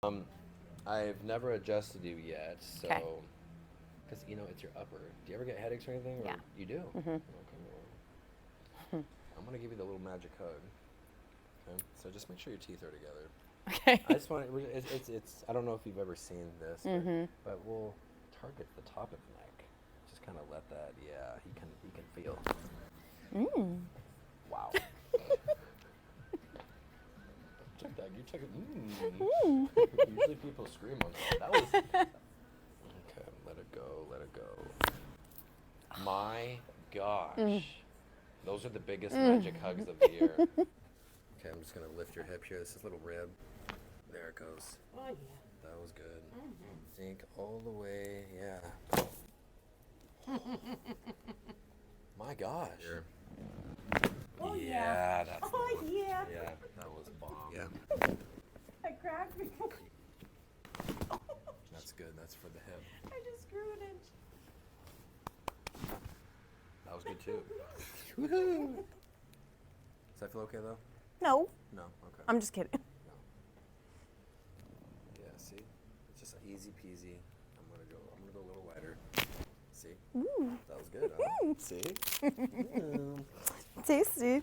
Um, I've never adjusted you yet, so Okay. because it's your upper. Do you ever get headaches or anything? Or Yeah. you do. Mm-hmm. Okay, well, I'm gonna give you the little magic hug. Okay, so just make sure your teeth are together. Okay. I just want it's I don't know if you've ever seen this, Mm-hmm. but we'll target the top of the neck. Just kind of let that. Yeah, he can feel. Mm. Wow. Check that. You check it. Mm. Usually people scream on that. That was. Okay, let it go. Let it go. My gosh. Those are the biggest magic hugs of the year. Okay, I'm just gonna lift your hip here. This is a little rib. There it goes. Oh, yeah. That was good. Sink all the way. Yeah. My gosh. Oh, Yeah, that's the Oh, one. yeah. Yeah, that was bomb. Yeah, That cracked me. that's good. That's for the hip. I just grew an inch. That was good too. Woohoo! Does that feel okay though? No, No. Okay. I'm just kidding. No. Yeah. See, it's just easy peasy. I'm gonna go a little wider. See? Ooh. That was good. Huh? See? Tasty.